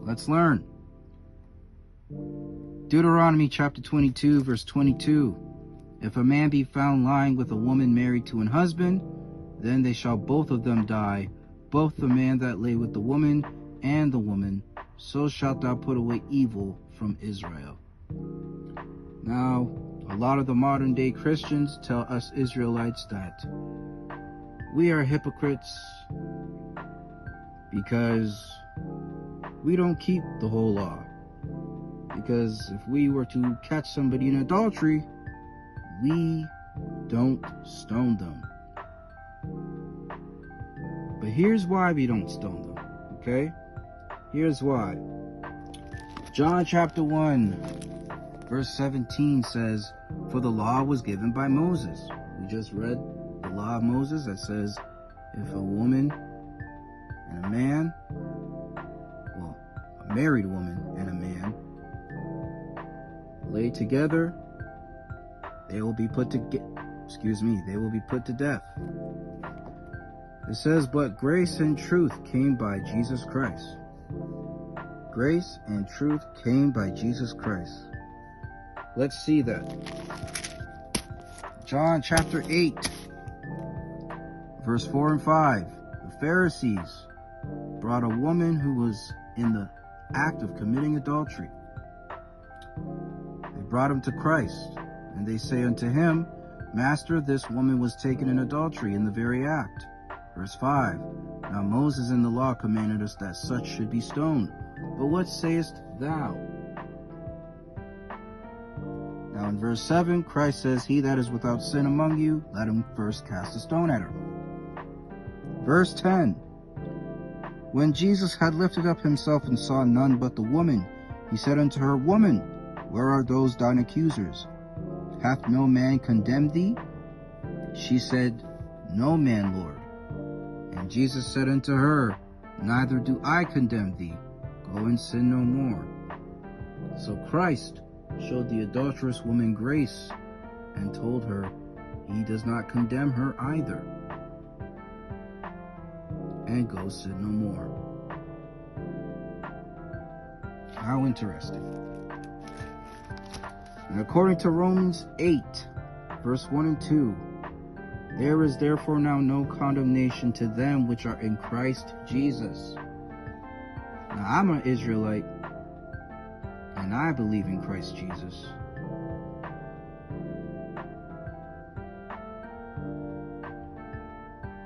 Let's learn. Deuteronomy chapter 22, verse 22. If a man be found lying with a woman married to an husband, then they shall both of them die, both the man that lay with the woman and the woman. So shalt thou put away evil from Israel. Now, a lot of the modern day Christians tell us Israelites that we are hypocrites because we don't keep the whole law. Because if we were to catch somebody in adultery, we don't stone them. But here's why we don't stone them, okay? Here's why. John chapter 1, verse 17 says, for the law was given by Moses. We just read the law of Moses that says, if a woman and a man, well, a married woman and a man, lay together, they will be put to death. It says, but grace and truth came by Jesus Christ. Grace and truth came by Jesus Christ. Let's see that. John chapter 8, verse 4 and 5. The Pharisees brought a woman who was in the act of committing adultery. They brought him to Christ, and they say unto him, Master, this woman was taken in adultery in the very act. Verse 5. Now Moses in the law commanded us that such should be stoned. But what sayest thou? Now in verse 7, Christ says, he that is without sin among you, let him first cast a stone at her. Verse 10. When Jesus had lifted up himself and saw none but the woman, he said unto her, Woman, where are those thine accusers? Hath no man condemned thee? She said, No man, Lord. And Jesus said unto her, Neither do I condemn thee. Go and sin no more. So Christ showed the adulterous woman grace and told her he does not condemn her either. And go sin no more. How interesting. And according to Romans 8, verse 1 and 2, there is therefore now no condemnation to them which are in Christ Jesus. Now I'm an Israelite, and I believe in Christ Jesus.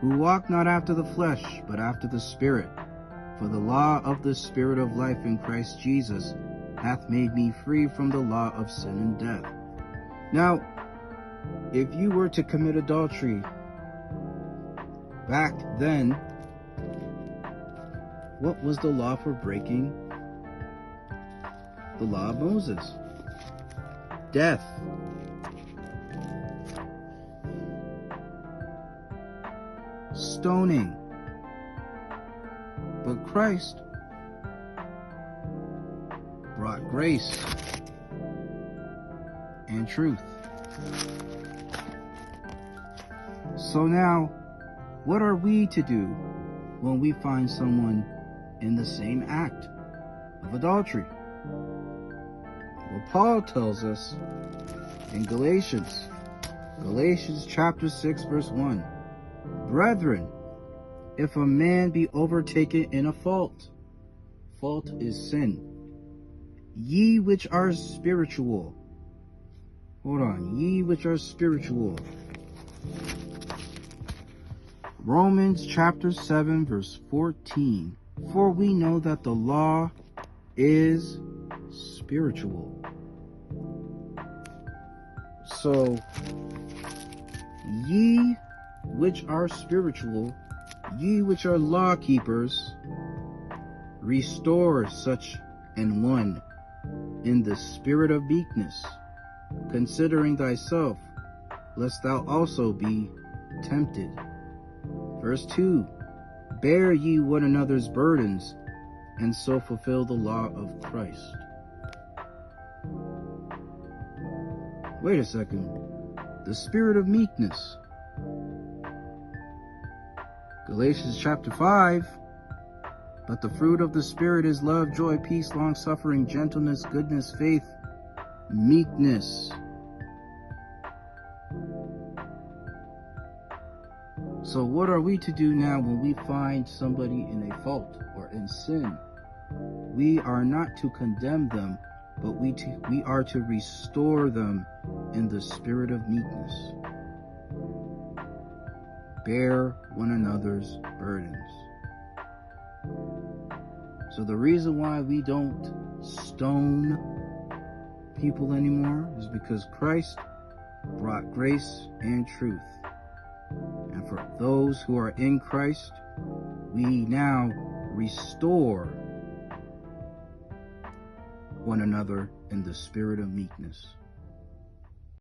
Who walk not after the flesh, but after the Spirit. For the law of the Spirit of life in Christ Jesus hath made me free from the law of sin and death. Now, if you were to commit adultery back then, what was the law for breaking the law of Moses? Death. Stoning. But Christ brought grace and truth. So now, what are we to do when we find someone in the same act of adultery? Well, Paul tells us in Galatians chapter 6, verse 1, Brethren, if a man be overtaken in a fault is sin. Ye which are spiritual. Ye which are spiritual. Romans chapter 7, verse 14. For we know that the law is spiritual. So, ye which are spiritual, ye which are law keepers, restore such an one in the spirit of meekness, considering thyself, lest thou also be tempted. Verse 2, bear ye one another's burdens, and so fulfill the law of Christ. Wait a second. The spirit of meekness. Galatians chapter 5, But the fruit of the Spirit is love, joy, peace, long-suffering, gentleness, goodness, faith, meekness. So what are we to do now when we find somebody in a fault or in sin? We are not to condemn them, but we are to restore them in the spirit of meekness. Bear one another's burdens. So the reason why we don't stone people anymore is because Christ brought grace and truth. And for those who are in Christ, we now restore one another in the spirit of meekness.